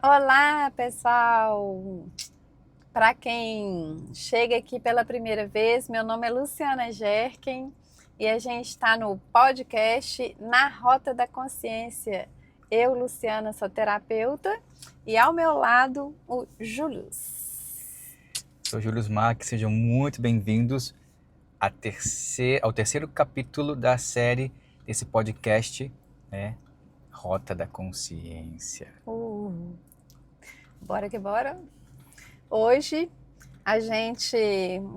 Olá, pessoal! Para quem chega aqui pela primeira vez, meu nome é Luciana Gerken e a gente está no podcast Na Rota da Consciência. Eu, Luciana, sou terapeuta e ao meu lado o Július. Sou Júlio Mack, sejam muito bem-vindos ao terceiro capítulo da série desse podcast, né? Rota da Consciência. Bora que bora! Hoje a gente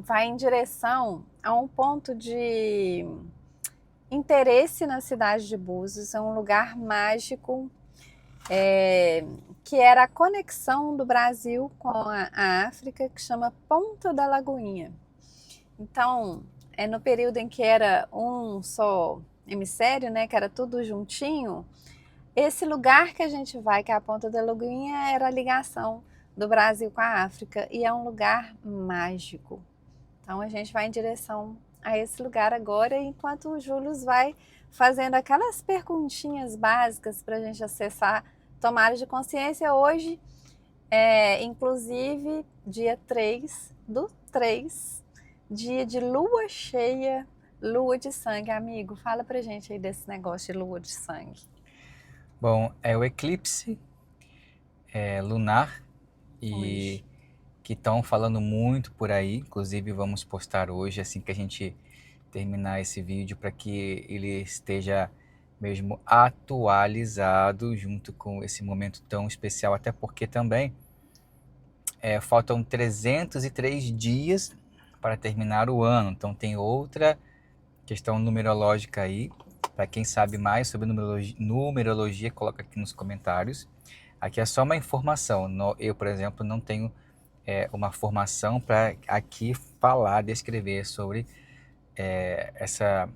vai em direção a um ponto de interesse na cidade de Búzios, é um lugar mágico, que era a conexão do Brasil com a África, que chama Ponta da Lagoinha. Então, é no período em que era um só hemisfério, né, que era tudo juntinho, esse lugar que a gente vai, que é a Ponta da Lagoinha, era a ligação do Brasil com a África e é um lugar mágico. Então a gente vai em direção a esse lugar agora, enquanto o Júlio vai fazendo aquelas perguntinhas básicas para a gente acessar tomada de consciência. Hoje inclusive, dia 3 do 3, dia de lua cheia, lua de sangue. Amigo, fala pra gente aí desse negócio de lua de sangue. Bom, é o eclipse lunar Hoje. e que estão falando muito por aí. Inclusive, vamos postar hoje, assim que a gente terminar esse vídeo, para que ele esteja mesmo atualizado junto com esse momento tão especial, até porque também faltam 303 dias para terminar o ano, então tem outra questão numerológica aí. Para quem sabe mais sobre numerologia, coloca aqui nos comentários. Aqui é só uma informação. Eu, por exemplo, não tenho uma formação para aqui falar, descrever sobre essa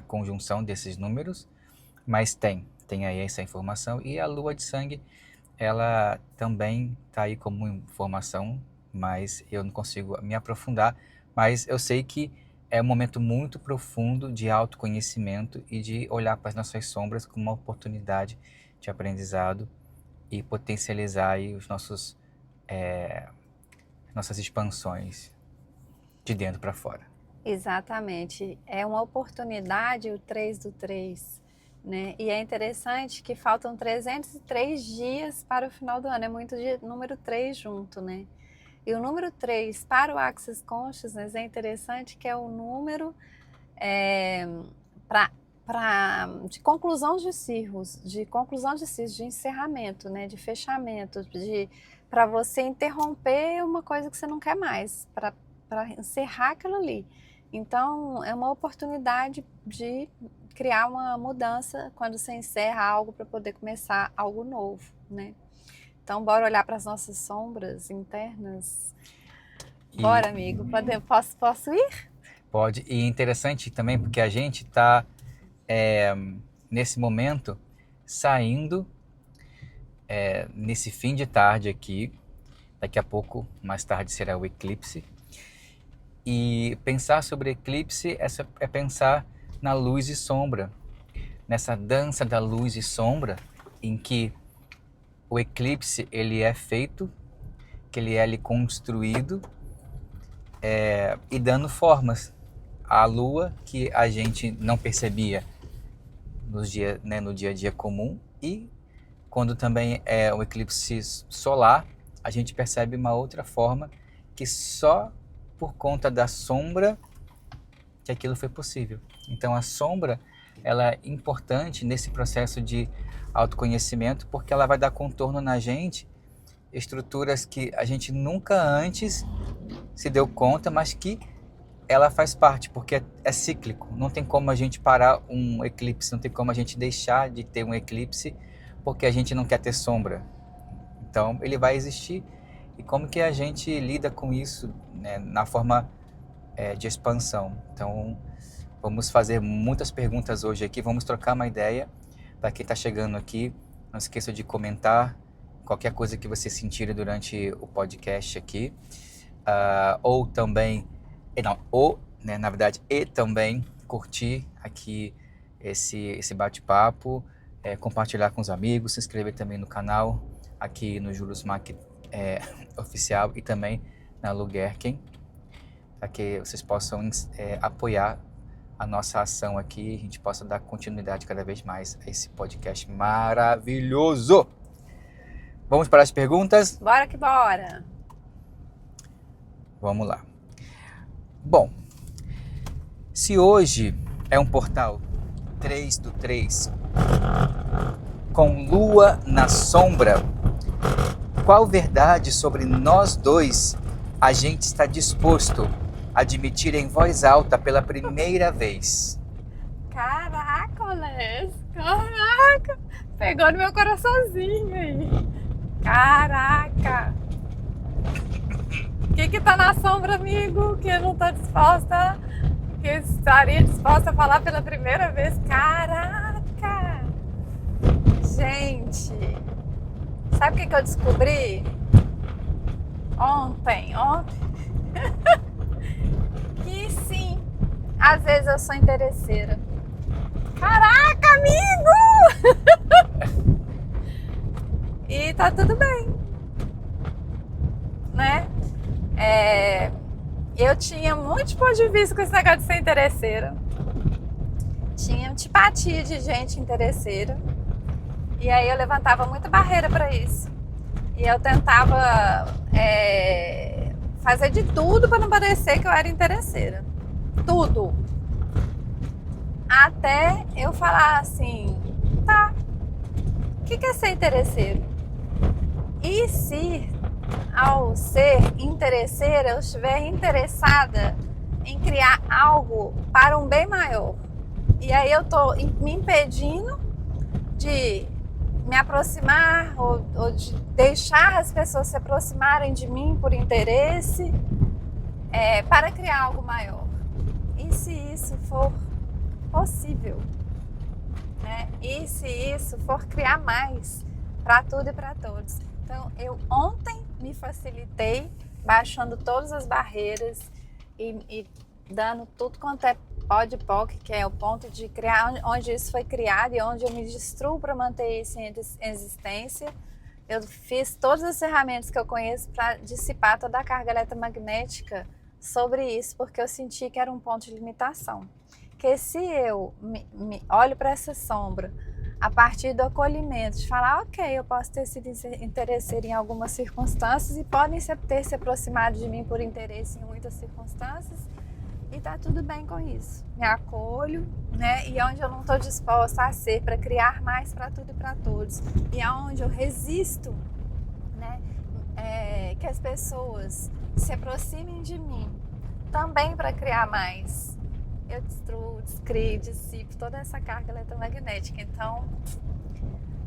conjunção desses números, mas tem aí essa informação. E a lua de sangue, ela também está aí como informação, mas eu não consigo me aprofundar. Mas eu sei que é um momento muito profundo de autoconhecimento e de olhar para as nossas sombras como uma oportunidade de aprendizado e potencializar aí nossas expansões de dentro para fora. Exatamente. É uma oportunidade o 3 do 3, né? E é interessante que faltam 303 dias para o final do ano. É muito de número 3 junto, né? E o número 3 para o Access Consciousness é interessante que é o número de conclusão de ciclos, de encerramento, né? De fechamento, para você interromper uma coisa que você não quer mais, para encerrar aquilo ali. Então, é uma oportunidade de criar uma mudança quando você encerra algo para poder começar algo novo, né? Então, bora olhar para as nossas sombras internas. Bora, amigo. Posso ir? Pode, e é interessante também porque a gente está, nesse momento, saindo nesse fim de tarde aqui. Daqui a pouco, mais tarde, será o eclipse. E pensar sobre eclipse é pensar na luz e sombra, nessa dança da luz e sombra, em que o eclipse ele é feito, que ele é ali construído e dando formas à lua que a gente não percebia no dia a dia comum, e quando também é o eclipse solar, a gente percebe uma outra forma que só por conta da sombra que aquilo foi possível. Então a sombra ela é importante nesse processo de autoconhecimento porque ela vai dar contorno na gente, estruturas que a gente nunca antes se deu conta, mas que ela faz parte, porque é cíclico. Não tem como a gente parar um eclipse, não tem como a gente deixar de ter um eclipse porque a gente não quer ter sombra. Então ele vai existir. E como que a gente lida com isso, né, na forma de expansão? Então vamos fazer muitas perguntas hoje aqui, vamos trocar uma ideia. Para quem está chegando aqui, não esqueça de comentar qualquer coisa que você sentir durante o podcast aqui. Ou também, né, na verdade, e também curtir aqui esse bate-papo, compartilhar com os amigos, se inscrever também no canal, aqui no Julius Mac Oficial e também na Lugerken, para que vocês possam apoiar a nossa ação aqui, a gente possa dar continuidade cada vez mais a esse podcast maravilhoso. Vamos para as perguntas? Bora que bora! Vamos lá. Bom, se hoje é um portal 3/3 com lua na sombra, qual verdade sobre nós dois a gente está disposto a admitir em voz alta pela primeira vez? Caraca, Olés! Caraca! Pegou no meu coraçãozinho aí. Caraca! O que tá na sombra, amigo? Que eu não tô disposta, que eu estaria disposta a falar pela primeira vez. Caraca! Gente, sabe o que eu descobri? Ontem. Que sim, às vezes eu sou interesseira. Caraca, amigo! E tá tudo bem, né? Eu tinha muito ponto de vista com esse negócio de ser interesseira. Tinha antipatia de gente interesseira. E aí eu levantava muita barreira para isso. E eu tentava fazer de tudo para não parecer que eu era interesseira. Tudo. Até eu falar assim, tá, o que é ser interesseiro? E se, ao ser interesseira, eu estiver interessada em criar algo para um bem maior? E aí eu tô me impedindo de me aproximar ou de deixar as pessoas se aproximarem de mim por interesse para criar algo maior. E se isso for possível, né? E se isso for criar mais para tudo e para todos? Então, eu ontem me facilitei, baixando todas as barreiras e dando tudo quanto é POC, que é o ponto de criar, onde isso foi criado e onde eu me destruo para manter isso em existência. Eu fiz todas as ferramentas que eu conheço para dissipar toda a carga eletromagnética sobre isso, porque eu senti que era um ponto de limitação. Que se eu me olho para essa sombra a partir do acolhimento, de falar, ok, eu posso ter sido interesseira em algumas circunstâncias e podem ter se aproximado de mim por interesse em muitas circunstâncias, e tá tudo bem com isso. Me acolho, né? E onde eu não estou disposta a ser para criar mais para tudo e para todos, e aonde eu resisto, né? Que as pessoas se aproximem de mim também para criar mais, eu destruo, descrio, dissipo toda essa carga eletromagnética. Então,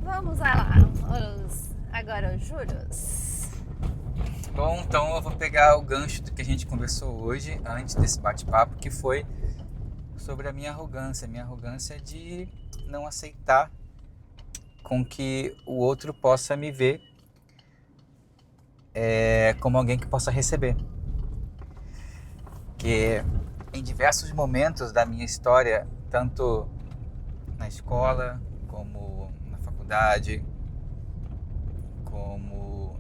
vamos lá, agora os juros. Bom, então eu vou pegar o gancho do que a gente conversou hoje, antes desse bate-papo, que foi sobre a minha arrogância de não aceitar com que o outro possa me ver como alguém que possa receber. Que em diversos momentos da minha história, tanto na escola, como na faculdade, como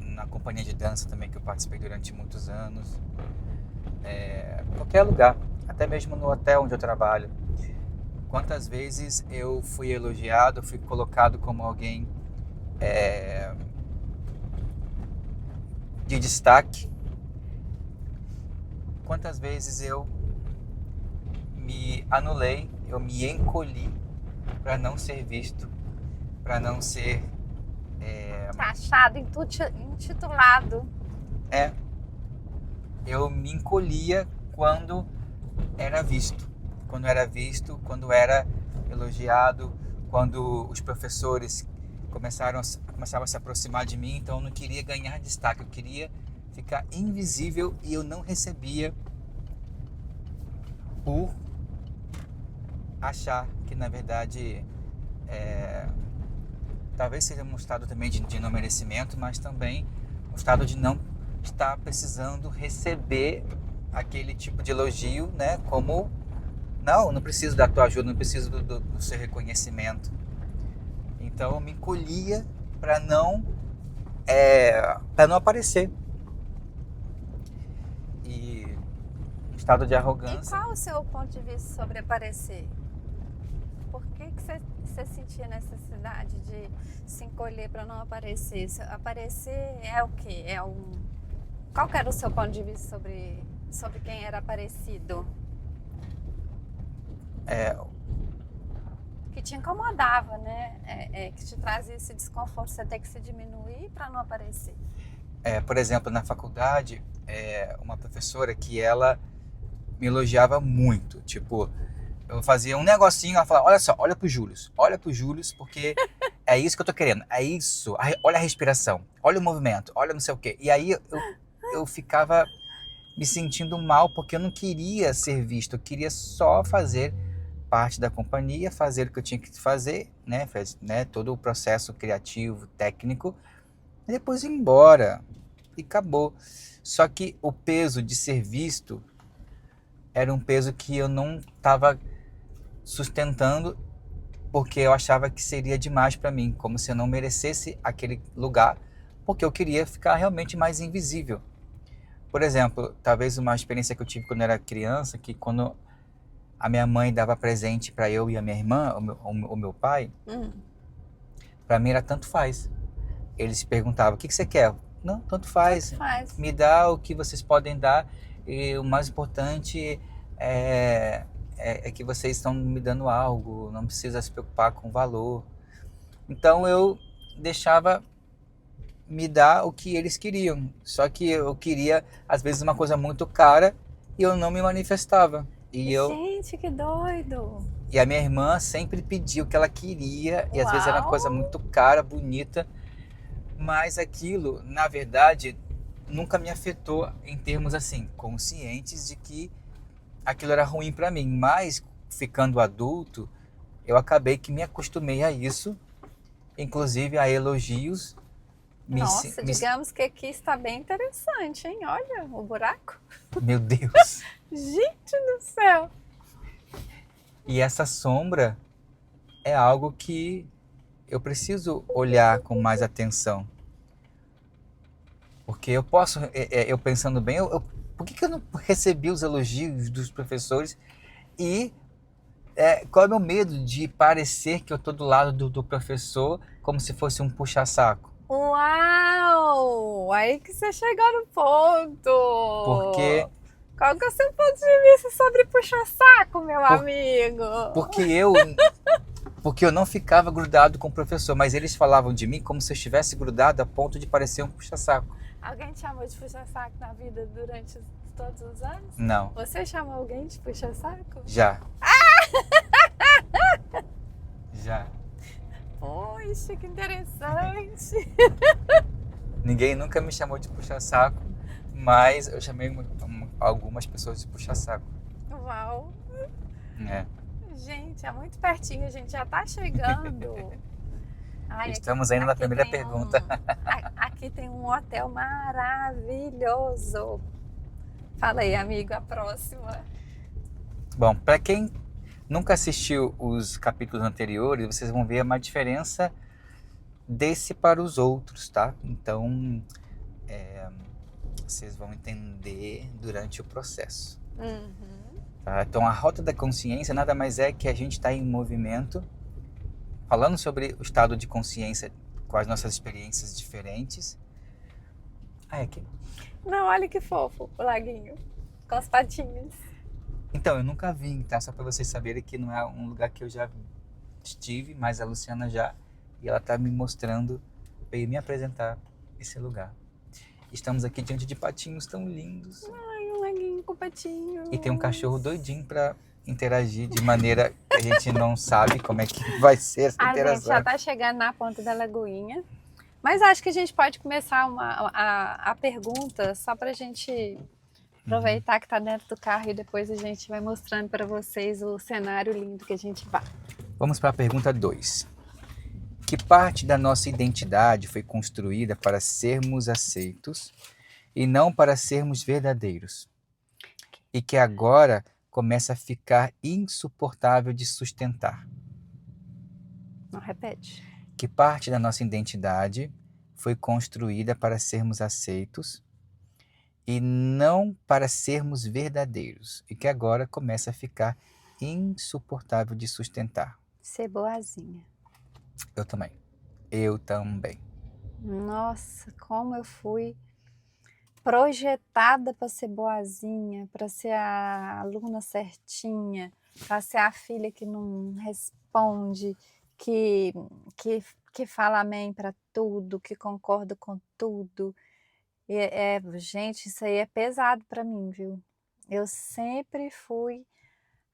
na companhia de dança também, que eu participei durante muitos anos, qualquer lugar, até mesmo no hotel onde eu trabalho, quantas vezes eu fui elogiado, fui colocado como alguém de destaque, quantas vezes eu me anulei, eu me encolhi para não ser visto, para não ser taxado, intitulado. Eu me encolhia quando era visto, quando era elogiado, quando os professores começavam a se aproximar de mim, então eu não queria ganhar destaque, eu queria ficar invisível e eu não recebia por achar que, na verdade, talvez seja um estado também de não merecimento, mas também um estado de não estar precisando receber aquele tipo de elogio, né? Como, não preciso da tua ajuda, não preciso do seu reconhecimento. Então eu me encolhia para não aparecer. E um estado de E arrogância. qual o seu ponto de vista sobre aparecer? Por que você sentia necessidade de se encolher para não aparecer? Aparecer é o quê? Qual que era o seu ponto de vista sobre quem era aparecido? Que te incomodava, né? Que te trazia esse desconforto, você ter que se diminuir para não aparecer. Por exemplo, na faculdade, uma professora que ela me elogiava muito. Tipo, eu fazia um negocinho, ela falava, olha só, olha pro Július, porque é isso que eu tô querendo, é isso, olha a respiração, olha o movimento, olha não sei o quê. E aí eu ficava me sentindo mal, porque eu não queria ser visto, eu queria só fazer parte da companhia, fazer o que eu tinha que fazer, né, todo o processo criativo, técnico, e depois ir embora, e acabou. Só que o peso de ser visto era um peso que eu não estava sustentando, porque eu achava que seria demais para mim, como se eu não merecesse aquele lugar, porque eu queria ficar realmente mais invisível. Por exemplo, talvez uma experiência que eu tive quando eu era criança, que quando a minha mãe dava presente para eu e a minha irmã, o meu pai, para mim era tanto faz. Eles perguntavam, o que você quer? Não, tanto faz. Tanto faz. Me dá o que vocês podem dar, e o mais importante é que vocês estão me dando algo, não precisa se preocupar com o valor. Então eu deixava me dar o que eles queriam. Só que eu queria, às vezes, uma coisa muito cara e eu não me manifestava. Gente, que doido! E a minha irmã sempre pediu o que ela queria, e às vezes era uma coisa Uau! muito cara, bonita, mas aquilo, na verdade, nunca me afetou em termos assim, conscientes de que aquilo era ruim para mim. Mas, ficando adulto, eu acabei que me acostumei a isso, inclusive a elogios. Nossa, digamos que aqui está bem interessante, hein? Olha o buraco. Meu Deus! Gente do céu! E essa sombra é algo que eu preciso olhar com mais atenção. Porque eu posso, eu pensando bem, por que eu não recebi os elogios dos professores? E qual é o meu medo de parecer que eu estou do lado do professor como se fosse um puxa-saco? Uau! Aí que você chegou no ponto! Porque Qual que é o seu ponto de vista sobre puxa-saco, meu amigo? porque eu não ficava grudado com o professor, mas eles falavam de mim como se eu estivesse grudado a ponto de parecer um puxa-saco. Alguém te chamou de puxa-saco na vida durante todos os anos? Não. Você chamou alguém de puxa-saco? Já. Já. Poxa, que interessante! Ninguém nunca me chamou de puxa-saco, mas eu chamei algumas pessoas de puxa-saco. Uau! É. Gente, é muito pertinho, a gente já tá chegando. Ai, Estamos ainda na primeira pergunta. Aqui tem um hotel maravilhoso. Fala aí, amigo, a próxima. Bom, para quem nunca assistiu os capítulos anteriores, vocês vão ver uma diferença desse para os outros, tá? Então, vocês vão entender durante o processo. Tá? Então, a rota da consciência nada mais é que a gente está em movimento, falando sobre o estado de consciência com as nossas experiências diferentes. Ah, é aqui? Não, olha que fofo o laguinho, com as patinhas. Então, eu nunca vim, tá? Só para vocês saberem que não é um lugar que eu já estive, mas a Luciana já, e ela tá me mostrando, veio me apresentar esse lugar. Estamos aqui diante de patinhos tão lindos. Ai, um laguinho com patinhos. E tem um cachorro doidinho para interagir de maneira que a gente não sabe como é que vai ser essa interação. A gente já tá chegando na ponta da lagoinha, mas acho que a gente pode começar a pergunta só pra gente aproveitar que tá dentro do carro e depois a gente vai mostrando para vocês o cenário lindo que a gente vai. Vamos para a pergunta 2. Que parte da nossa identidade foi construída para sermos aceitos e não para sermos verdadeiros? E que agora começa a ficar insuportável de sustentar? Não, repete. que parte da nossa identidade foi construída para sermos aceitos e não para sermos verdadeiros, e que agora começa a ficar insuportável de sustentar. Ser boazinha. Eu também. Eu também. Nossa, como eu fui projetada para ser boazinha, para ser a aluna certinha, para ser a filha que não responde, que, que fala amém para tudo, que concorda com tudo. Gente, isso aí é pesado para mim, viu? Eu sempre fui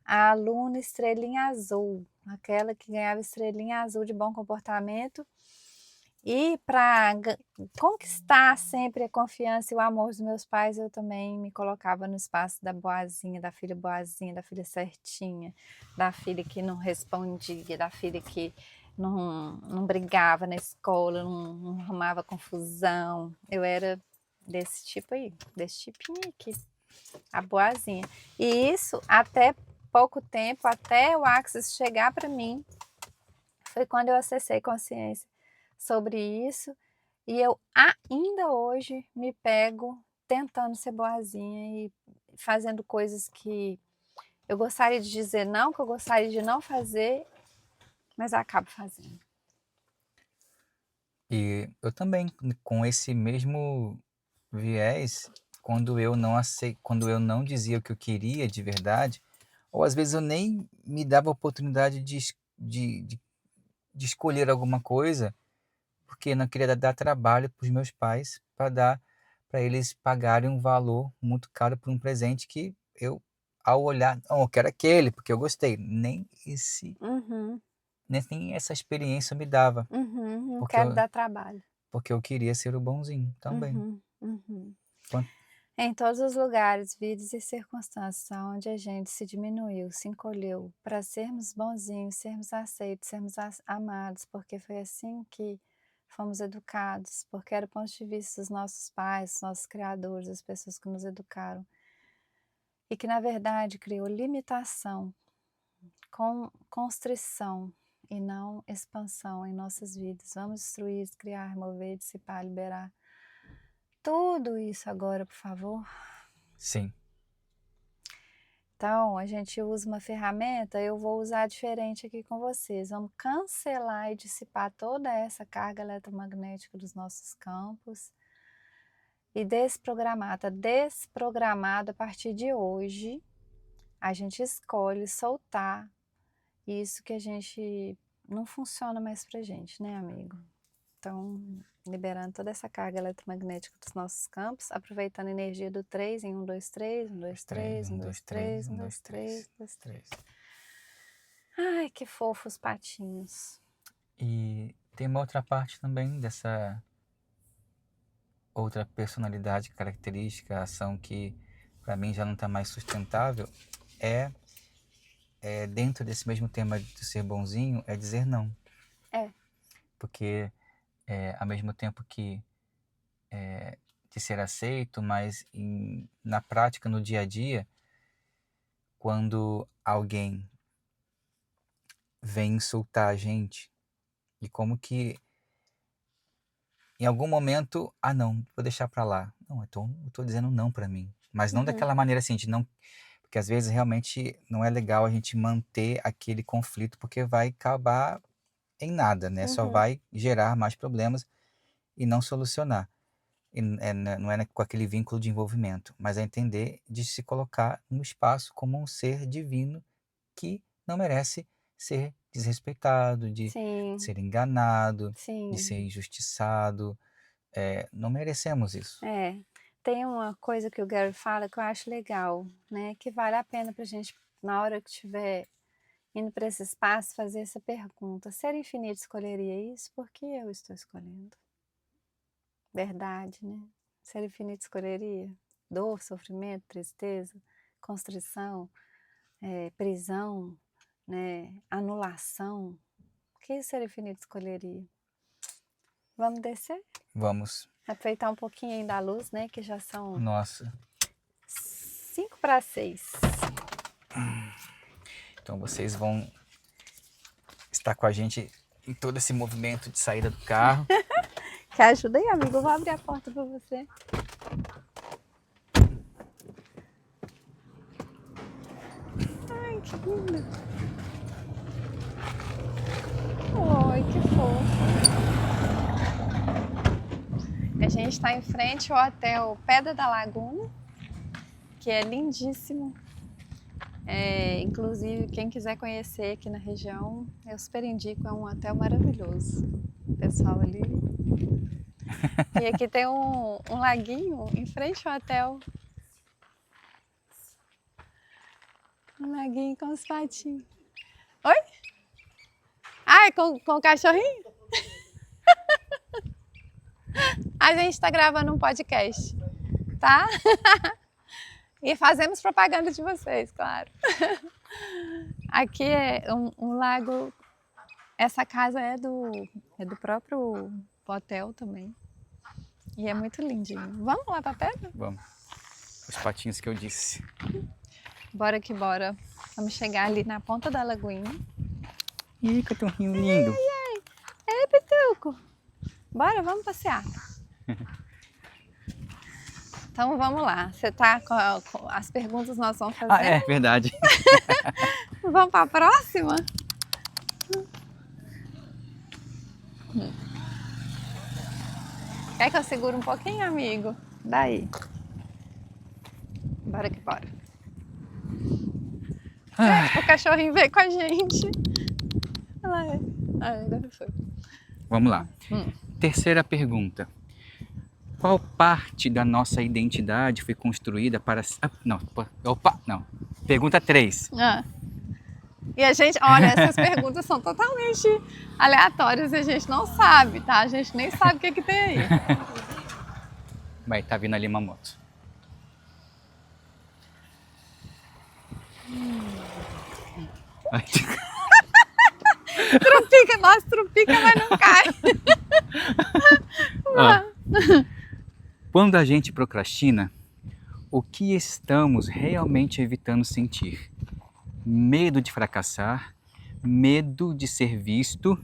a aluna estrelinha azul, aquela que ganhava estrelinha azul de bom comportamento. E para conquistar sempre a confiança e o amor dos meus pais, eu também me colocava no espaço da boazinha, da filha certinha, da filha que não respondia, da filha que não brigava na escola, não arrumava confusão. Eu era desse tipo aí, desse tipinho aqui, a boazinha. E isso até pouco tempo, até o Axis chegar para mim, foi quando eu acessei consciência sobre isso, e eu ainda hoje me pego tentando ser boazinha e fazendo coisas que eu gostaria de dizer não, que eu gostaria de não fazer, mas eu acabo fazendo. E eu também, com esse mesmo viés, quando eu não dizia o que eu queria de verdade, ou às vezes eu nem me dava a oportunidade de escolher alguma coisa, porque eu não queria dar trabalho para os meus pais, para eles pagarem um valor muito caro por um presente que eu, ao olhar, não, eu quero aquele, porque eu gostei. Uhum, Nem essa experiência me dava, uhum, não porque quero eu, dar trabalho. porque eu queria ser o bonzinho também. Uhum, uhum. Quan- Em todos os lugares, vidas e circunstâncias onde a gente se diminuiu, se encolheu, para sermos bonzinhos, sermos aceitos, sermos amados, porque foi assim que fomos educados, porque era o ponto de vista dos nossos pais, dos nossos criadores, das pessoas que nos educaram, e que na verdade criou limitação, constrição e não expansão em nossas vidas. Vamos destruir, criar, remover, dissipar, liberar. Tudo isso agora, por favor. Sim, Então, a gente usa uma ferramenta, eu vou usar diferente aqui com vocês. Vamos cancelar e dissipar toda essa carga eletromagnética dos nossos campos e desprogramar. Está desprogramado a partir de hoje. A gente escolhe soltar isso que a gente não funciona mais pra gente, né, amigo? Então, liberando toda essa carga eletromagnética dos nossos campos, aproveitando a energia do 3 em 1, 2, 3, 1, 2, 3, 1, 2, 3, 1, 2, 3, 1, 2, 3. Ai, que fofos patinhos. E tem uma outra parte também dessa outra personalidade característica, ação que para mim já não está mais sustentável, é, dentro desse mesmo tema de ser bonzinho, é dizer não. É. Porque ao mesmo tempo que de ser aceito, mas na prática, no dia a dia, quando alguém vem insultar a gente, e como que em algum momento, não, vou deixar pra lá. Não, eu tô dizendo não pra mim. Mas não Uhum, daquela maneira assim, de não. Porque às vezes realmente não é legal a gente manter aquele conflito, porque vai acabar em nada, né? Só uhum. vai gerar mais problemas e não solucionar. Não é com aquele vínculo de envolvimento, mas é entender de se colocar no espaço como um ser divino que não merece ser desrespeitado, de Sim, ser enganado, de ser sim. injustiçado. Não merecemos isso. É. Tem uma coisa que o Gary fala que eu acho legal, né? Que vale a pena pra gente, na hora que estiver indo para esse espaço, fazer essa pergunta. Ser infinito escolheria isso? Por que eu estou escolhendo? Verdade, né? Ser infinito escolheria? Dor, sofrimento, tristeza, constrição, prisão, né? Anulação. O que o ser infinito escolheria? Vamos descer? Vamos. Aproveitar um pouquinho ainda da luz, né? Que já são Nossa. 5 para 6. Então vocês vão estar com a gente em todo esse movimento de saída do carro. Quer ajuda aí, amigo? Eu vou abrir a porta para você. Ai, que lindo. Oi, que fofo. A gente está em frente ao hotel Pedra da Laguna, que é lindíssimo. Inclusive, quem quiser conhecer aqui na região, eu super indico, é um hotel maravilhoso. O pessoal ali. E aqui tem um laguinho em frente ao hotel. Um laguinho com os patinhos. Oi? Ah, é com o cachorrinho? A gente está gravando um podcast, tá? E fazemos propaganda de vocês, claro. Aqui é um lago. Essa casa é do próprio hotel também. E é muito lindinho. Vamos lá pra pedra? Vamos. Os patinhos que eu disse. Bora que bora. Vamos chegar ali na ponta da lagoinha. Ih, cachorrinho lindo. Ei, Pituco. Bora, vamos passear. Então vamos lá. Você tá com as perguntas nós vamos fazer? Ah, é verdade. Vamos para a próxima? Quer que eu segure um pouquinho, amigo? Daí. Bora que bora. O cachorrinho veio com a gente. Olha lá. Agora foi. Vamos lá. Terceira pergunta. Qual parte da nossa identidade foi construída para... não. Pergunta 3. E a gente, olha, essas perguntas são totalmente aleatórias e a gente não sabe, tá? A gente nem sabe o que tem aí. Vai, tá vindo ali uma moto. Trupica, nossa, trupica, mas não cai. Quando a gente procrastina, o que estamos realmente evitando sentir? Medo de fracassar, medo de ser visto,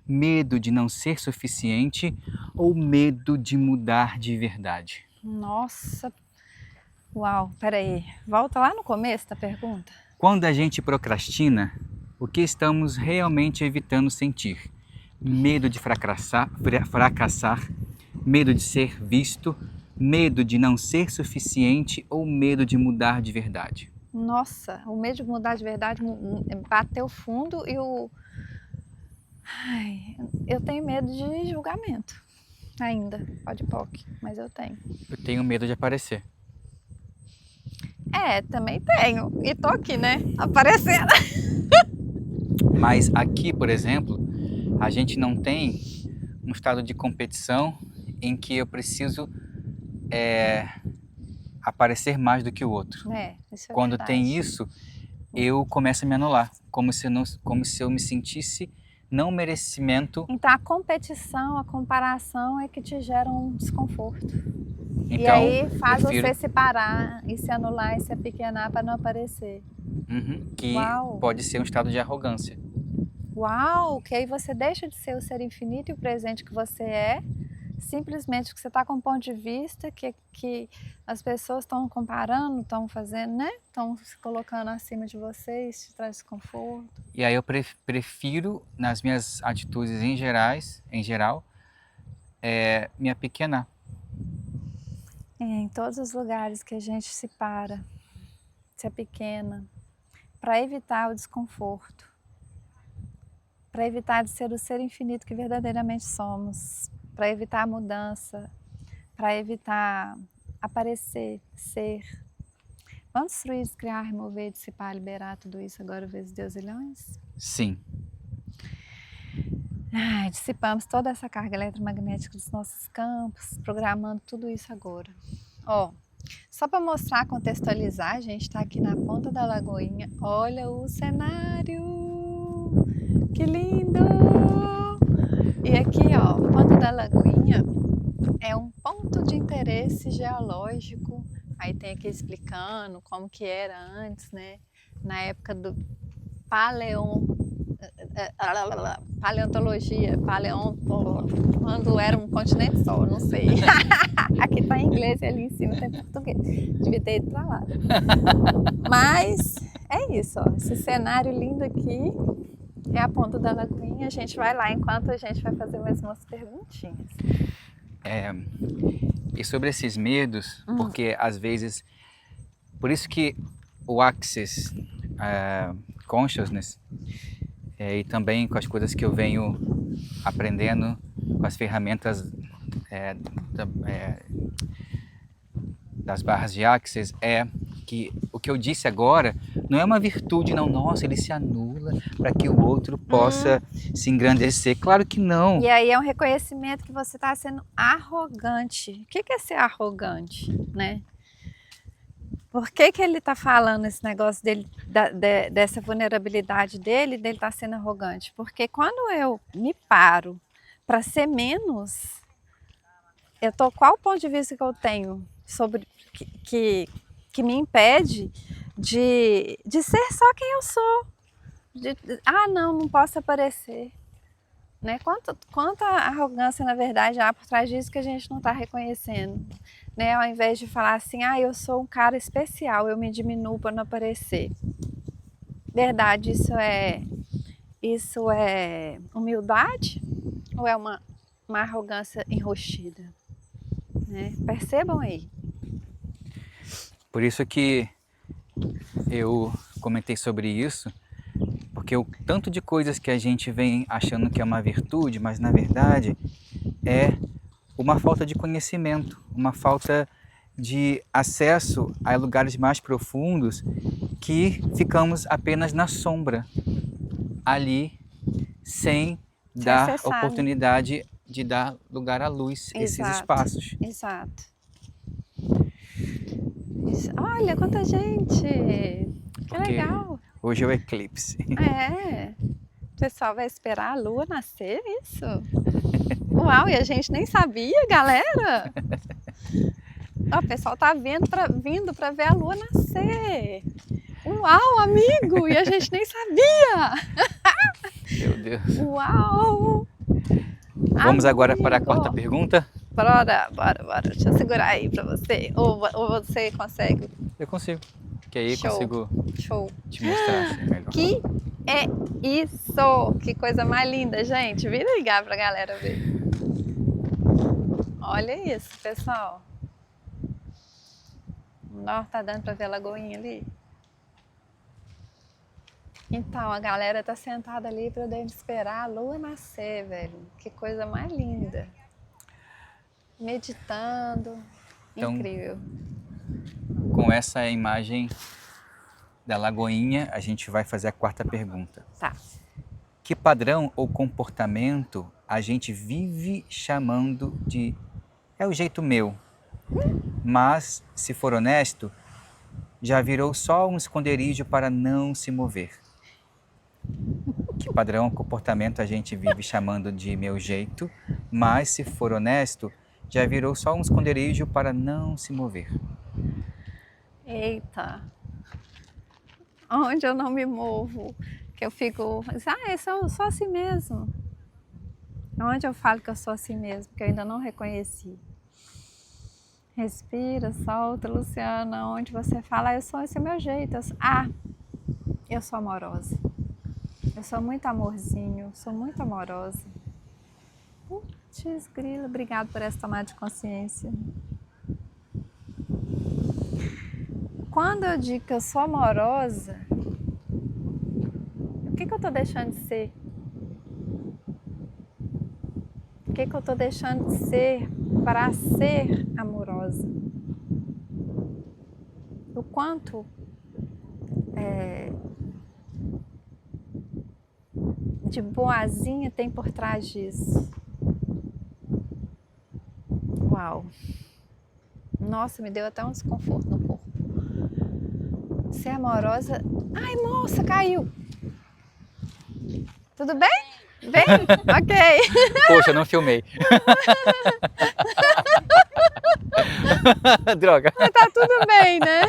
medo de não ser suficiente ou medo de mudar de verdade? Nossa, uau, peraí, volta lá no começo da pergunta. Quando a gente procrastina, o que estamos realmente evitando sentir? Medo de fracassar, medo de ser visto, medo de não ser suficiente ou medo de mudar de verdade? Nossa, o medo de mudar de verdade bateu fundo e eu tenho medo de julgamento ainda, pode POC, mas eu tenho. Eu tenho medo de aparecer. Também tenho. E tô aqui, né? Aparecendo. Mas aqui, por exemplo, a gente não tem um estado de competição em que eu preciso aparecer mais do que o outro. Isso é Quando verdade. tem isso, eu começo a me anular, como se eu me sentisse não merecimento. Então a competição, a comparação é que te gera um desconforto. Então, e aí faz prefiro... você se parar e se anular e se apequenar para não aparecer. Que Uau. Pode ser um estado de arrogância. Uau, que aí você deixa de ser o ser infinito e o presente que você é, simplesmente que você está com um ponto de vista que as pessoas estão comparando, estão fazendo, né? Estão se colocando acima de você, isso te traz desconforto. E aí eu prefiro, nas minhas atitudes em geral, me apequenar. Em todos os lugares que a gente se para, se apequena, para evitar o desconforto, para evitar de ser o ser infinito que verdadeiramente somos, para evitar a mudança, para evitar aparecer, ser. Vamos destruir, criar, remover, dissipar, liberar tudo isso agora, vezes deusilhões? Sim. Dissipamos toda essa carga eletromagnética dos nossos campos, programando tudo isso agora. Só para mostrar, contextualizar, a gente está aqui na ponta da lagoinha. Olha o cenário! Que lindo! E aqui, ó, Ponta da Lagoinha é um ponto de interesse geológico. Aí tem aqui explicando como que era antes, né? Na época do paleontologia, quando era um continente só, eu não sei. Aqui tá em inglês e ali em cima tá em português. Devia ter ido pra lá. Mas é isso, ó. Esse cenário lindo aqui é a ponta da lagoinha. A gente vai lá enquanto a gente vai fazer mais umas perguntinhas. E sobre esses medos, porque às vezes, por isso que o Access Consciousness, e também com as coisas que eu venho aprendendo, com as ferramentas das barras de Access, é que o que eu disse agora não é uma virtude, não, nossa, ele se anula para que o outro possa se engrandecer. Claro que não. E aí é um reconhecimento que você está sendo arrogante. O que é ser arrogante, né? Por que ele está falando esse negócio dele, dessa vulnerabilidade dele estar sendo arrogante? Porque quando eu me paro para ser menos, qual o ponto de vista que eu tenho sobre que me impede de ser só quem eu sou? Não posso aparecer. Né? Quanta arrogância, na verdade, há por trás disso que a gente não está reconhecendo. Né? Ao invés de falar assim, eu sou um cara especial, eu me diminuo para não aparecer. Verdade, isso é humildade ou é uma arrogância enrostida? Né? Percebam aí. Por isso que eu comentei sobre isso, porque o tanto de coisas que a gente vem achando que é uma virtude, mas na verdade é uma falta de conhecimento, uma falta de acesso a lugares mais profundos, que ficamos apenas na sombra, ali, sem dar oportunidade de dar lugar à luz, esses espaços. Exato. Olha quanta gente! Que legal! Hoje é o eclipse. O pessoal vai esperar a lua nascer, isso? Uau, e a gente nem sabia, galera! O pessoal tá vindo para ver a lua nascer. Uau, amigo! E a gente nem sabia! Meu Deus! Uau! Vamos agora para a quarta pergunta? Bora. Deixa eu segurar aí para você. Ou você consegue? Eu consigo. Que aí Show. Consigo Show. Te mostrar assim melhor. Que é isso? Que coisa mais linda, gente. Vira ligar pra galera ver. Olha isso, pessoal. Nossa, tá dando pra ver a lagoinha ali? Então, a galera tá sentada ali pra poder esperar a lua nascer, velho. Que coisa mais linda. Meditando. Então, incrível. Com essa imagem da lagoinha, a gente vai fazer a quarta pergunta. Tá. Que padrão ou comportamento a gente vive chamando de é o jeito meu, mas, se for honesto, já virou só um esconderijo para não se mover? Que padrão ou comportamento a gente vive chamando de meu jeito, mas, se for honesto, já virou só um esconderijo para não se mover? Eita! Onde eu não me movo, que eu fico, eu sou assim mesmo. Onde eu falo que eu sou assim mesmo, que eu ainda não reconheci. Respira, solta, Luciana, onde você fala, eu sou esse meu jeito. Eu sou amorosa. Eu sou muito amorzinho, sou muito amorosa. Putz, grila, obrigado por essa tomada de consciência. Quando eu digo que eu sou amorosa, o que eu estou deixando de ser? O que eu estou deixando de ser para ser amorosa? O quanto de boazinha tem por trás disso? Uau! Nossa, me deu até um desconforto no corpo. Ser amorosa... Ai, moça, caiu! Tudo bem? Bem? Ok. Poxa, não filmei. Droga. Mas tá tudo bem, né?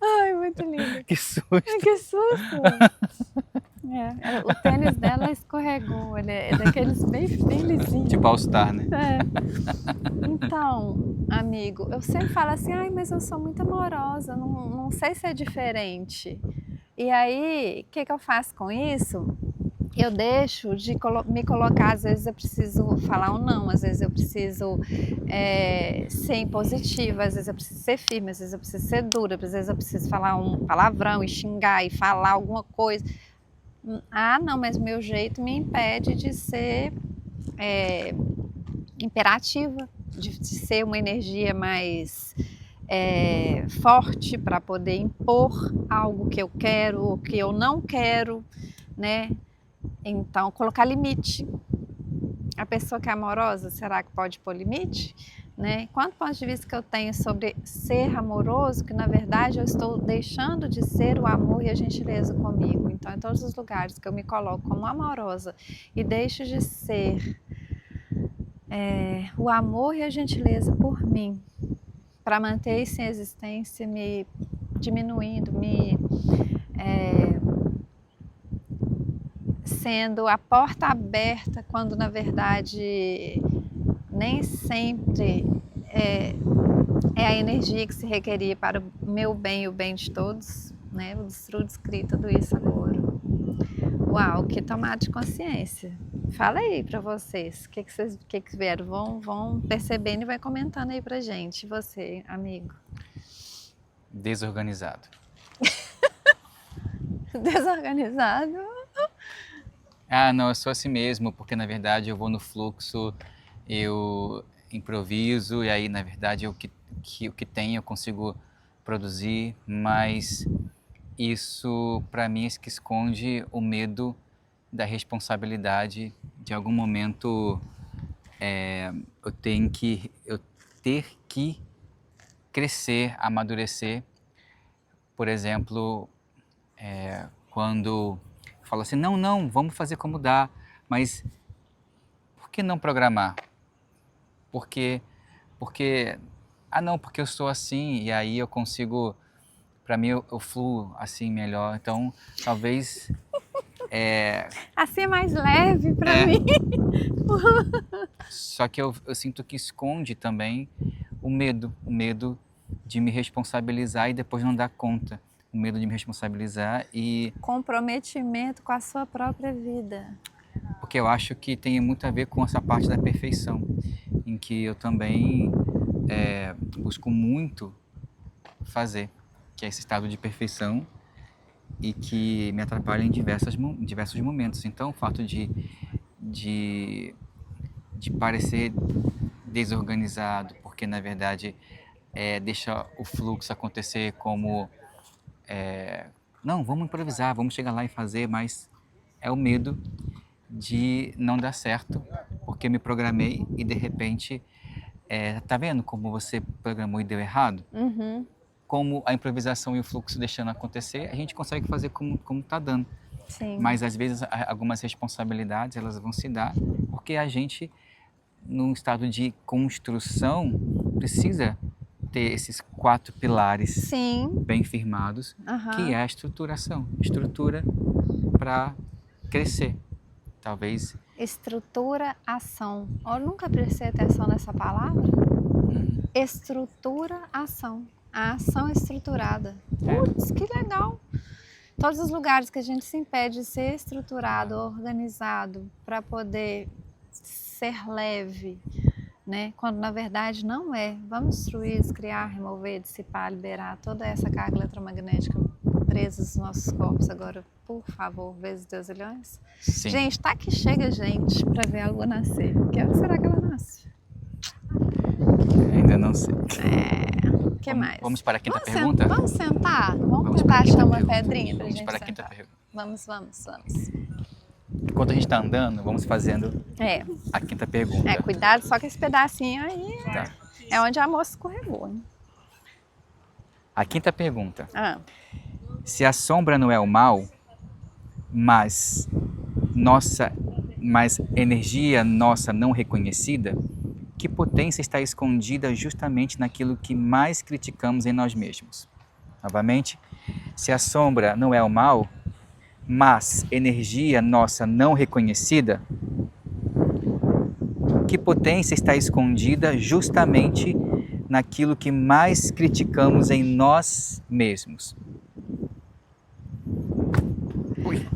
Ai, muito muito linda. Que susto! Que susto! O tênis dela escorregou, ele é daqueles bem lisinhos. Tipo All Star, né? Então, amigo, eu sempre falo assim, ai, mas eu sou muito amorosa, não sei se é diferente. E aí, o que eu faço com isso? Eu deixo de me colocar, às vezes eu preciso falar um não, às vezes eu preciso ser impositiva, às vezes eu preciso ser firme, às vezes eu preciso ser dura, às vezes eu preciso falar um palavrão e xingar e falar alguma coisa. Ah, não, mas meu jeito me impede de ser imperativa, de ser uma energia mais forte para poder impor algo que eu quero ou que eu não quero, né? Então, colocar limite. A pessoa que é amorosa, será que pode pôr limite? Né? Quanto ponto de vista que eu tenho sobre ser amoroso, que na verdade eu estou deixando de ser o amor e a gentileza comigo. Então, em todos os lugares que eu me coloco como amorosa e deixo de ser o amor e a gentileza por mim, para manter isso em existência, me diminuindo, sendo a porta aberta, quando na verdade nem sempre é a energia que se requeria para o meu bem e o bem de todos, né? Vou descrever tudo isso agora. Uau, que tomada de consciência. Fala aí para vocês, o que vocês vieram? Vão percebendo e vai comentando aí pra gente. E você, amigo? Desorganizado. Desorganizado? Ah, não, eu sou assim mesmo, porque na verdade eu vou no fluxo, eu improviso e aí na verdade o que tem eu consigo produzir, mas isso para mim é isso que esconde o medo da responsabilidade. De algum momento eu ter que crescer, amadurecer. Por exemplo, quando eu falo assim, não, vamos fazer como dá, mas por que não programar? Porque porque eu sou assim e aí eu consigo, para mim eu fluo assim melhor, então talvez assim é mais leve para mim. Só que eu sinto que esconde também o medo de me responsabilizar e depois não dar conta, o medo de me responsabilizar e Comprometimento com a sua própria vida. porque eu acho que tem muito a ver com essa parte da perfeição, em que eu também busco muito fazer, que é esse estado de perfeição e que me atrapalha em diversos momentos. Então, o fato de parecer desorganizado, porque na verdade deixa o fluxo acontecer como não, vamos improvisar, vamos chegar lá e fazer, mas é o medo de não dar certo, porque me programei e de repente, tá vendo como você programou e deu errado? Uhum. Como a improvisação e o fluxo deixando acontecer, a gente consegue fazer como tá dando. Sim. Mas às vezes algumas responsabilidades elas vão se dar porque a gente, num estado de construção, precisa ter esses 4 pilares Sim. bem firmados, que é a estruturação. Estrutura para crescer. Talvez. Estrutura, ação. Eu nunca prestei atenção nessa palavra. Estrutura, ação. A ação estruturada. Putz, que legal! Todos os lugares que a gente se impede de ser estruturado, organizado, para poder ser leve, né? Quando na verdade não é. Vamos destruir, criar, remover, dissipar, liberar toda essa carga eletromagnética presa nos nossos corpos agora, por favor, vezes Deus milhões. Sim. Gente, tá que chega gente para ver a lua nascer. Que hora será que ela nasce? Ainda não sei. O que mais? Vamos para a quinta pergunta? Vamos sentar? Vamos tentar achar uma pedrinha pra Vamos gente para a sentar. quinta pergunta. Vamos. Enquanto a gente está andando, vamos fazendo a quinta pergunta. Cuidado só com esse pedacinho aí. Tá. É onde a moça escorregou, hein? A quinta pergunta. Se a sombra não é o mal, mas energia nossa não reconhecida, que potência está escondida justamente naquilo que mais criticamos em nós mesmos? Novamente, Se a sombra não é o mal, mas energia nossa não reconhecida, que potência está escondida justamente naquilo que mais criticamos em nós mesmos? Ui.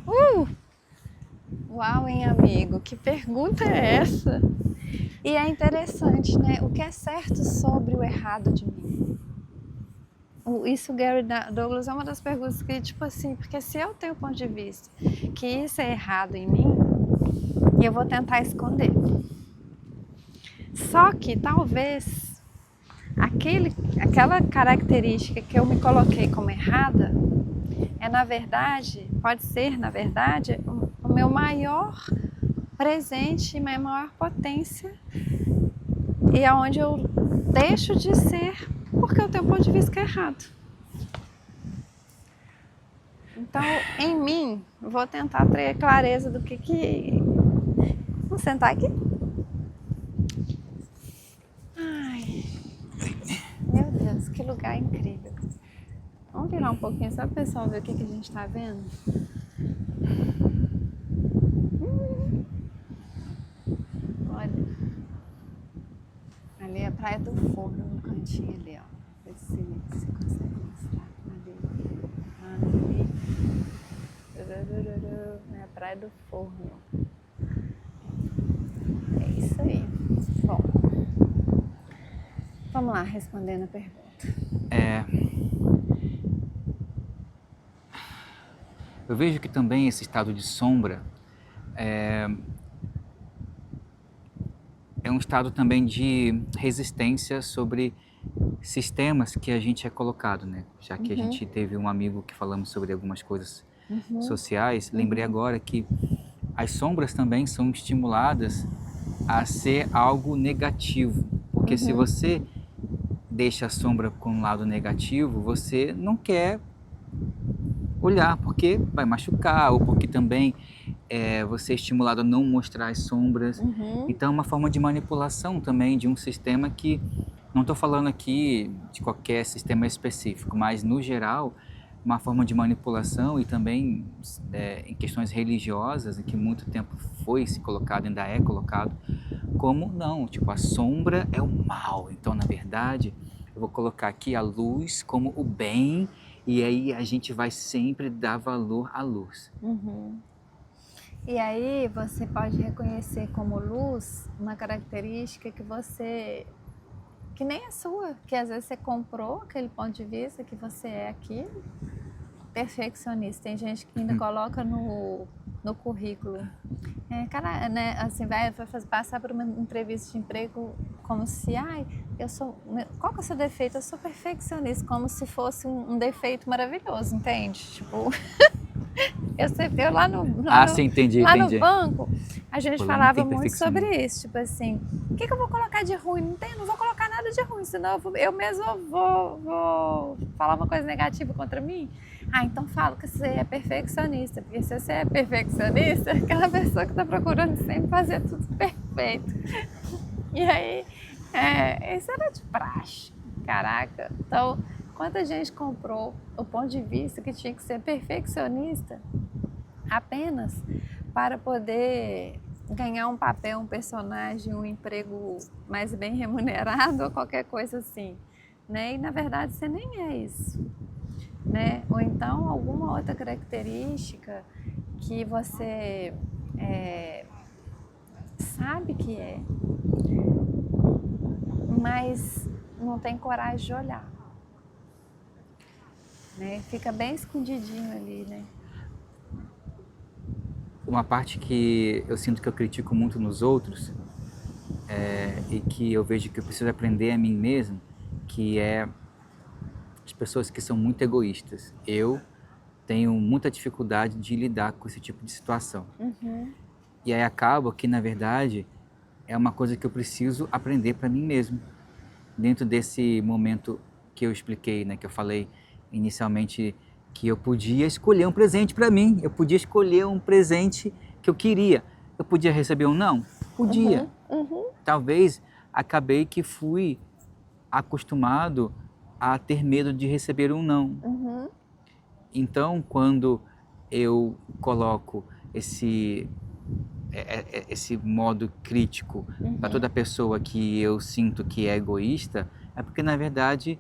Uau, hein, amigo? Que pergunta é essa? E é interessante, né? O que é certo sobre o errado de mim? Isso, Gary Douglas, é uma das perguntas que, tipo assim, porque se eu tenho o ponto de vista que isso é errado em mim, eu vou tentar esconder. Só que talvez aquela característica que eu me coloquei como errada pode ser, na verdade, o meu maior presente e minha maior potência, e aonde eu deixo de ser porque eu tenho um ponto de vista que é errado. Então, em mim, vou tentar ter clareza do que... Vamos sentar aqui? Ai, meu Deus, que lugar incrível. Vamos virar um pouquinho só para o pessoal ver o que a gente está vendo? Olha, ali é a Praia do Forno, no cantinho ali, ó. Vê se você consegue mostrar. Ali. É a Praia do Forno. É isso aí. Bom, vamos lá, respondendo a pergunta. Eu vejo que também esse estado de sombra é um estado também de resistência sobre sistemas que a gente é colocado, né? Já que a gente teve um amigo que falamos sobre algumas coisas sociais, lembrei agora que as sombras também são estimuladas a ser algo negativo, porque se você deixa a sombra com um lado negativo, você não quer olhar porque vai machucar, ou porque também você é estimulado a não mostrar as sombras. Então é uma forma de manipulação também de um sistema que, não estou falando aqui de qualquer sistema específico, mas no geral, uma forma de manipulação e também em questões religiosas, em que muito tempo foi se colocado, ainda é colocado, como não, tipo, a sombra é o mal, então na verdade eu vou colocar aqui a luz como o bem, e aí a gente vai sempre dar valor à luz. E aí você pode reconhecer como luz uma característica que nem é sua, que às vezes você comprou aquele ponto de vista que você é aquilo. Perfeccionista, tem gente que ainda coloca no currículo. Cara, né, assim, vai passar por uma entrevista de emprego como se, qual que é o seu defeito? Eu sou perfeccionista, como se fosse um defeito maravilhoso, entende? Tipo, eu Sim, entendi. no banco, a gente Fulano falava tem muito perfeccionismo. sobre isso, tipo assim, o que eu vou colocar de ruim? Não vou colocar nada de ruim, senão eu mesma vou falar uma coisa negativa contra mim. Então falo que você é perfeccionista, porque se você é perfeccionista, é aquela pessoa que está procurando sempre fazer tudo perfeito. E aí, isso era de praxe, caraca. Então, quanta gente comprou o ponto de vista que tinha que ser perfeccionista apenas para poder ganhar um papel, um personagem, um emprego mais bem remunerado ou qualquer coisa assim, né? E na verdade você nem é isso, né? Ou então alguma outra característica que você sabe que é, mas não tem coragem de olhar, né? Fica bem escondidinho ali, né? Uma parte que eu sinto que eu critico muito nos outros e que eu vejo que eu preciso aprender a mim mesmo, que é as pessoas que são muito egoístas. Eu tenho muita dificuldade de lidar com esse tipo de situação. E aí acaba que, na verdade, é uma coisa que eu preciso aprender para mim mesmo. Dentro desse momento que eu expliquei, né, que eu falei inicialmente, que eu podia escolher um presente para mim, eu podia escolher um presente que eu queria. Eu podia receber um não? Podia. Talvez acabei que fui acostumado a ter medo de receber um não. Então, quando eu coloco esse modo crítico para toda pessoa que eu sinto que é egoísta, é porque na verdade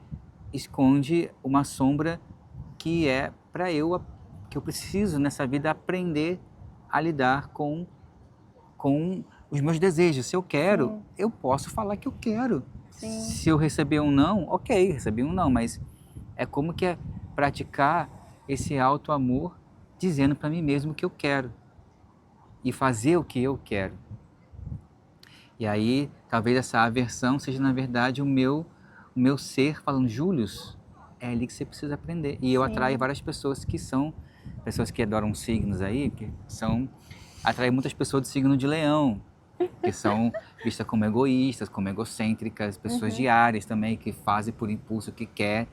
esconde uma sombra que é para que eu preciso nessa vida aprender a lidar com os meus desejos. Se eu quero, Sim. eu posso falar que eu quero. Sim. Se eu receber um não, ok, recebi um não, mas é como que é praticar esse alto amor dizendo para mim mesmo o que eu quero e fazer o que eu quero. E aí, talvez essa aversão seja, na verdade, o meu ser falando, Július, é ali que você precisa aprender. E eu atraio várias pessoas que são, pessoas que adoram signos aí, atraem muitas pessoas do signo de Leão, que são vistas como egoístas, como egocêntricas, pessoas de Áries também, que fazem por impulso o que quer,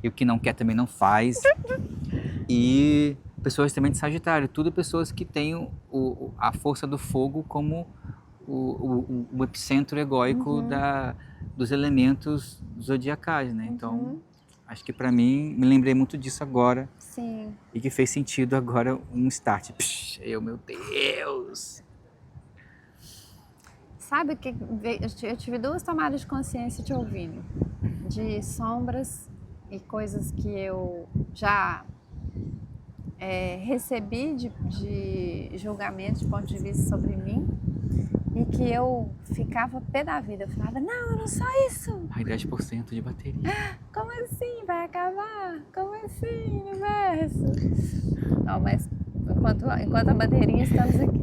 e o que não quer também não faz. E pessoas também de Sagitário, tudo pessoas que têm a força do fogo como o epicentro egóico dos elementos zodiacais, né? Então, acho que para mim, me lembrei muito disso agora. Sim. E que fez sentido agora um start. Meu Deus! Sabe que eu tive duas tomadas de consciência te ouvindo, de sombras e coisas que eu já recebi de julgamento, de ponto de vista sobre mim, e que eu ficava pé da vida. Eu falava, não, eu não sou isso. Ai, 10% de bateria. Como assim? Vai acabar? Como assim, universo? Não, mas enquanto a bateria, estamos aqui.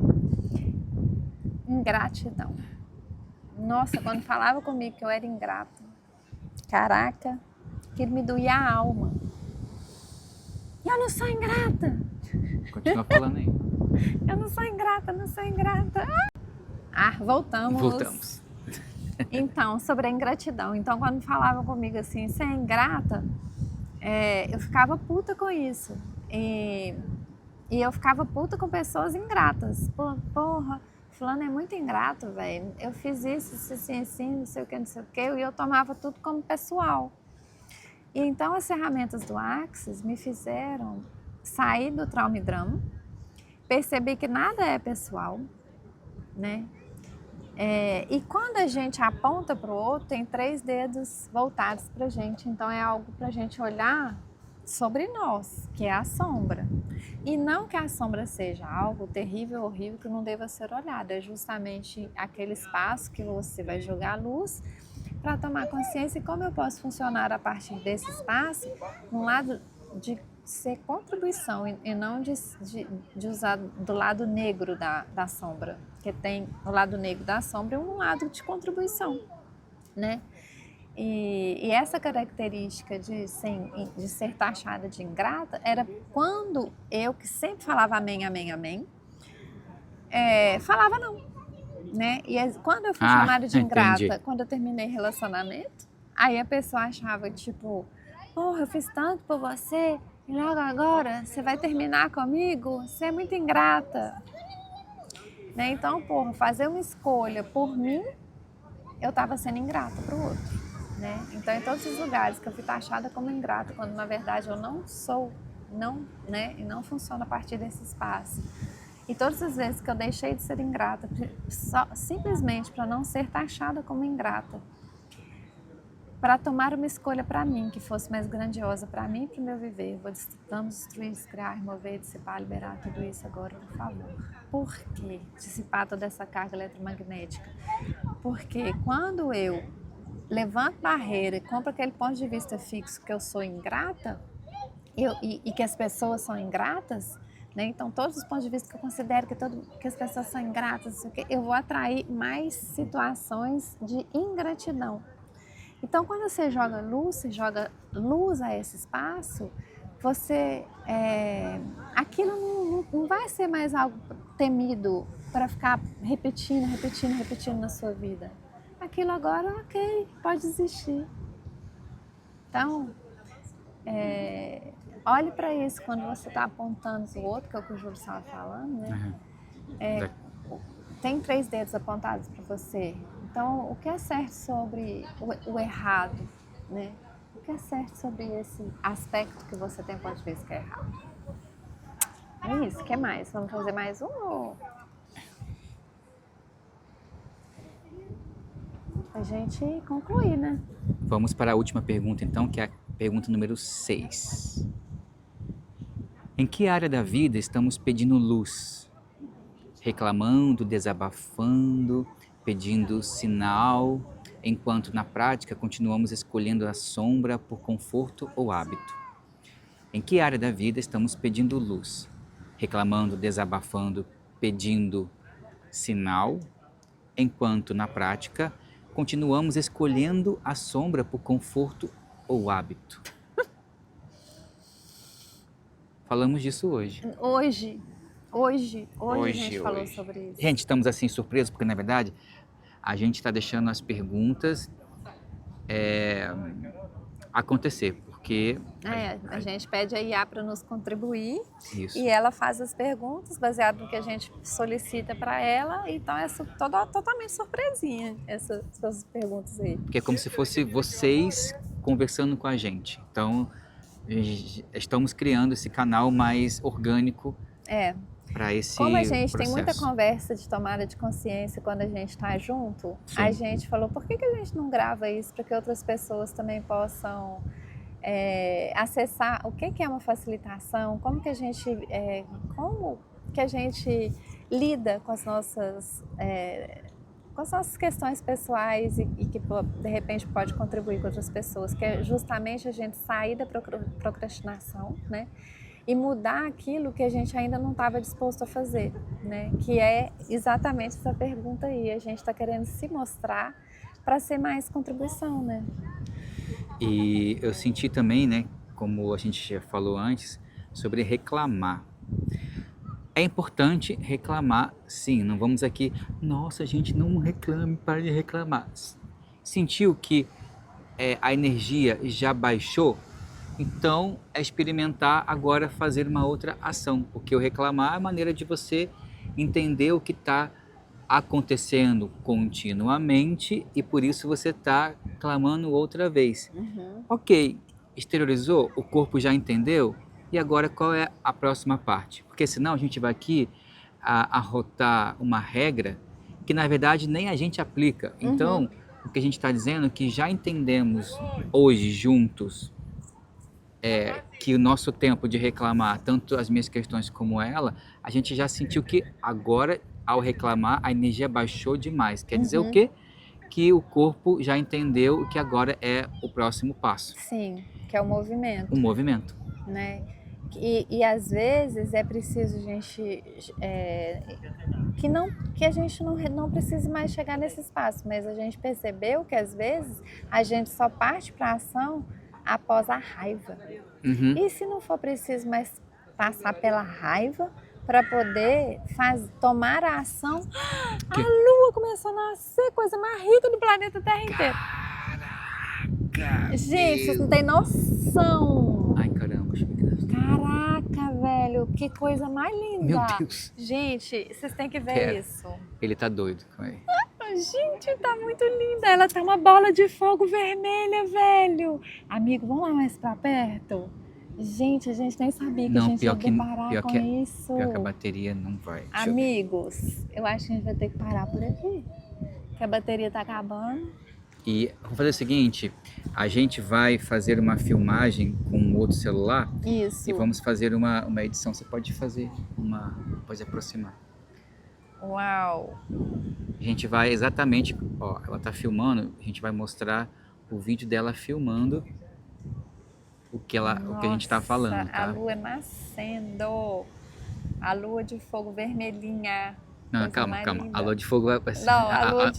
Ingratidão. Nossa, quando falava comigo que eu era ingrata, caraca, que me doía a alma. Eu não sou ingrata. Continua falando aí. Eu não sou ingrata, não sou ingrata. Voltamos. Voltamos. Então, sobre a ingratidão. Então, quando falavam comigo assim, você é ingrata, eu ficava puta com isso. E eu ficava puta com pessoas ingratas. Porra, fulano é muito ingrato, velho. Eu fiz isso, assim, não sei o que, não sei o que. E eu tomava tudo como pessoal. E então, as ferramentas do Axis me fizeram sair do trauma e drama, perceber que nada é pessoal, né? E quando a gente aponta para o outro, tem 3 dedos voltados para a gente. Então, é algo para a gente olhar sobre nós, que é a sombra. E não que a sombra seja algo terrível, horrível, que não deva ser olhado. É justamente aquele espaço que você vai jogar a luz para tomar consciência e como eu posso funcionar a partir desse espaço, no lado de ser contribuição e não de usar do lado negro da sombra, que tem o lado negro da sombra um lado de contribuição, né? E essa característica de ser taxada de ingrata era quando eu, que sempre falava amém, amém, amém, falava não, né? E quando eu fui chamada de ingrata, entendi. quando eu terminei relacionamento, aí a pessoa achava tipo, porra, eu fiz tanto por você e logo agora você vai terminar comigo? Você é muito ingrata. Né? Então, porra, fazer uma escolha por mim, eu estava sendo ingrata para o outro. Né? Então, em todos os lugares que eu fui taxada como ingrata, quando na verdade eu não sou, né? E não funciona a partir desse espaço. E todas as vezes que eu deixei de ser ingrata, simplesmente para não ser taxada como ingrata, para tomar uma escolha para mim, que fosse mais grandiosa para mim e para o meu viver. Vamos destruir, criar, remover, dissipar, liberar tudo isso agora, por favor. Por que dissipar toda essa carga eletromagnética? Porque quando eu levanto barreira e compro aquele ponto de vista fixo que eu sou ingrata, e que as pessoas são ingratas, né? Então todos os pontos de vista que eu considero que as pessoas são ingratas, eu vou atrair mais situações de ingratidão. Então, quando você joga luz a esse espaço, aquilo não vai ser mais algo temido para ficar repetindo na sua vida. Aquilo agora, ok, pode existir. Então, olhe para isso quando você está apontando o outro, que é o que o Júlio estava falando, né? Tem 3 dedos apontados para você. Então, o que é certo sobre o errado, né? que é certo sobre esse aspecto que você tem ponto de vista que é errado? É isso, o que mais? Vamos fazer mais um? Ou a gente concluir, né? Vamos para a última pergunta, então, que é a pergunta número 6. Em que área da vida estamos pedindo luz? Reclamando, desabafando, pedindo sinal, enquanto na prática continuamos escolhendo a sombra por conforto ou hábito. Em que área da vida estamos pedindo luz? Reclamando, desabafando, pedindo sinal, enquanto na prática continuamos escolhendo a sombra por conforto ou hábito. Falamos disso hoje. Hoje a gente falou sobre isso. Gente, estamos assim surpresos porque na verdade a gente está deixando as perguntas acontecer, porque A gente pede a IA para nos contribuir isso. e ela faz as perguntas baseado no que a gente solicita para ela, então é totalmente surpresinha essas perguntas aí. Porque é como se fosse vocês conversando com a gente. Então, estamos criando esse canal mais orgânico para esse Como a gente processo. tem muita conversa de tomada de consciência quando a gente está junto, Sim. a gente falou, por que a gente não grava isso para que outras pessoas também possam acessar o que é uma facilitação, como que a gente lida com as nossas questões pessoais e que de repente pode contribuir com outras pessoas, que é justamente a gente sair da procrastinação, né? E mudar aquilo que a gente ainda não estava disposto a fazer, né? Que é exatamente essa pergunta aí, a gente está querendo se mostrar para ser mais contribuição, né? E eu senti também, né, como a gente já falou antes, sobre reclamar. É importante reclamar, sim, não vamos aqui, nossa, gente, não reclame, para de reclamar. Sentiu que a energia já baixou? Então, é experimentar agora fazer uma outra ação, porque o reclamar é a maneira de você entender o que está acontecendo continuamente e por isso você está clamando outra vez. Ok, exteriorizou, o corpo já entendeu, e agora qual é a próxima parte? Porque senão a gente vai aqui arrotar uma regra que na verdade nem a gente aplica. Então, o que a gente está dizendo é que já entendemos hoje juntos que o nosso tempo de reclamar, tanto as minhas questões como ela, a gente já sentiu que agora, ao reclamar, a energia baixou demais. Quer dizer o quê? Que o corpo já entendeu que agora é o próximo passo. Sim, que é o movimento. O movimento. Né? E às vezes é preciso a gente que a gente não precise mais chegar nesse espaço, mas a gente percebeu que às vezes a gente só parte para a ação após a raiva. E se não for preciso mais passar pela raiva para poder tomar a ação, a Lua começou a nascer, coisa mais rica do planeta Terra inteiro. Caraca! Gente, vocês não têm noção. Ai, caramba, Caraca, velho, que coisa mais linda. Meu Deus. Gente, vocês têm que ver isso. Ele tá doido com ele. Gente, tá muito linda. Ela tá uma bola de fogo vermelha, velho. Amigo, vamos lá mais pra perto? Gente, a gente nem sabia que a gente ia deparar com isso. Pior que a bateria não vai. Amigos, eu acho que a gente vai ter que parar por aqui. Que a bateria tá acabando. E vamos fazer o seguinte, a gente vai fazer uma filmagem com outro celular. Isso. E vamos fazer uma edição. Você pode fazer pode aproximar. Uau. A gente vai exatamente, ela tá filmando, a gente vai mostrar o vídeo dela filmando o que a gente tá falando, tá? A lua nascendo. A lua de fogo vermelhinha. Não, calma. A lua de fogo vai ser. Não, a lua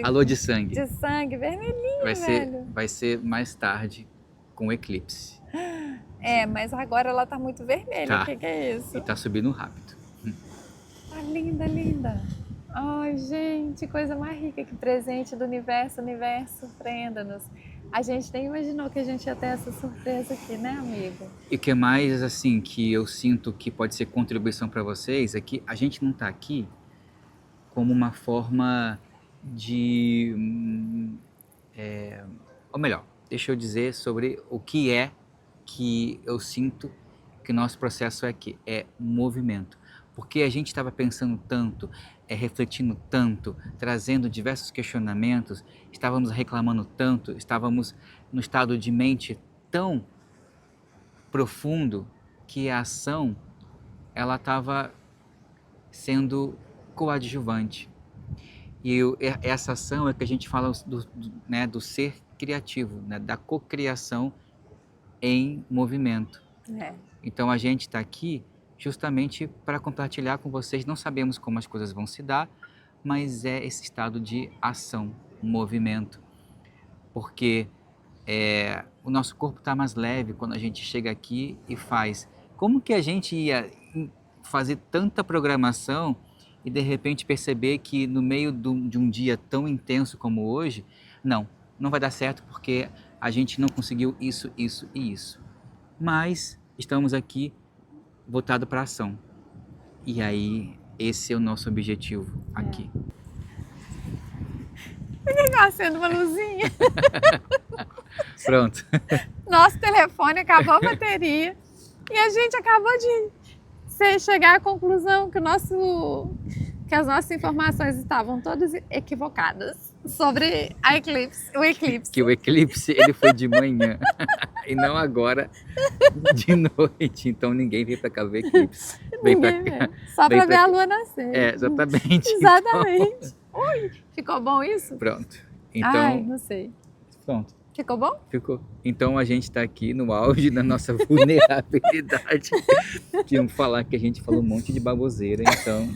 a lua de sangue. De sangue, vermelhinha, velho. Vai ser mais tarde com o eclipse. Mas agora ela tá muito vermelha. Tá. O que é isso? E tá subindo rápido. Tá linda, linda. Ai, gente, coisa mais rica que presente do universo. O universo surpreenda-nos. A gente nem imaginou que a gente ia ter essa surpresa aqui, né, amigo? E o que mais, assim, que eu sinto que pode ser contribuição para vocês é que a gente não tá aqui como uma forma de... ou melhor, deixa eu dizer sobre o que é que eu sinto que o nosso processo é aqui, é movimento. Porque a gente estava pensando tanto, refletindo tanto, trazendo diversos questionamentos, estávamos reclamando tanto, estávamos no estado de mente tão profundo que a ação ela estava sendo coadjuvante. E essa ação é que a gente fala né, do ser criativo, né, da cocriação em movimento. Então a gente está aqui justamente para compartilhar com vocês. Não sabemos como as coisas vão se dar, mas é esse estado de ação, movimento. Porque o nosso corpo está mais leve quando a gente chega aqui e faz. Como que a gente ia fazer tanta programação e de repente perceber que no meio de um dia tão intenso como hoje, não vai dar certo porque a gente não conseguiu isso, isso e isso. Mas estamos aqui voltados para a ação. E aí, esse é o nosso objetivo aqui. Por que está acendendo uma luzinha? Pronto. Nosso telefone acabou a bateria e a gente acabou de chegar à conclusão que as nossas informações estavam todas equivocadas sobre o eclipse. Que o eclipse ele foi de manhã e não agora de noite. Então ninguém veio para cá ver eclipse. Só para ver a lua nascer. Exatamente. Exatamente. Então... Ui, ficou bom isso? Pronto. Então, ai, não sei. Pronto. Ficou bom? Ficou. Então a gente está aqui no auge da nossa vulnerabilidade. Tínhamos falar que a gente falou um monte de baboseira, então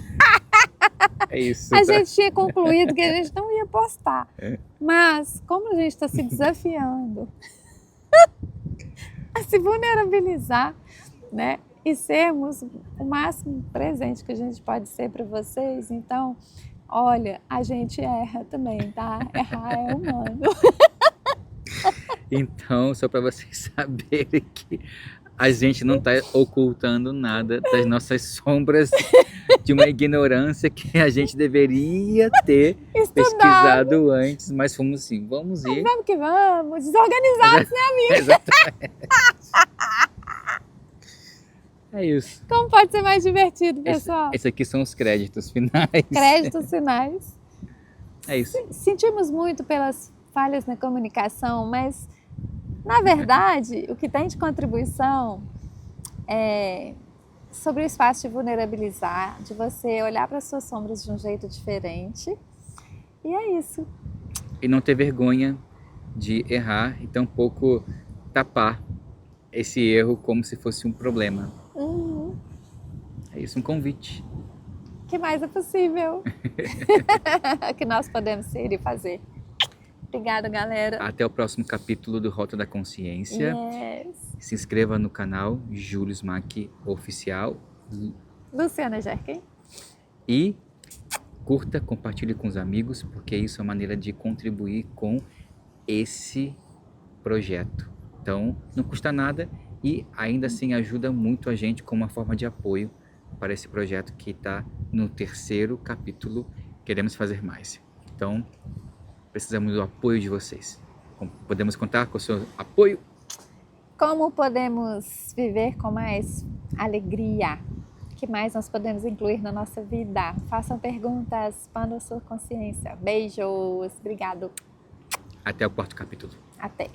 é isso. A gente tinha concluído que a gente não ia postar. Mas como a gente está se desafiando a se vulnerabilizar, né? E sermos o máximo presente que a gente pode ser para vocês, então, olha, a gente erra também, tá? Errar é humano. Então, só para vocês saberem que a gente não está ocultando nada das nossas sombras de uma ignorância que a gente deveria ter pesquisado antes, mas fomos assim, vamos ir. Vamos que vamos, desorganizados, né, amiga? Exatamente. É isso. Como pode ser mais divertido, pessoal? Esses aqui são os créditos finais. Créditos finais. É isso. Sentimos muito pelas falhas na comunicação, mas, na verdade, o que tem de contribuição é sobre o espaço de vulnerabilizar, de você olhar para as suas sombras de um jeito diferente. E é isso. E não ter vergonha de errar e tampouco tapar esse erro como se fosse um problema. É isso, um convite. Que mais é possível que nós podemos ser e fazer. Obrigada, galera. Até o próximo capítulo do Rota da Consciência. Yes. Se inscreva no canal Júlio Smack Oficial. Luciana Jerken. E curta, compartilhe com os amigos, porque isso é uma maneira de contribuir com esse projeto. Então, não custa nada e ainda assim ajuda muito a gente como uma forma de apoio para esse projeto que está no 3º capítulo. Queremos fazer mais. Então, precisamos do apoio de vocês. Podemos contar com o seu apoio? Como podemos viver com mais alegria? O que mais nós podemos incluir na nossa vida? Façam perguntas, expandam sua consciência. Beijos, obrigado. Até o 4º capítulo. Até.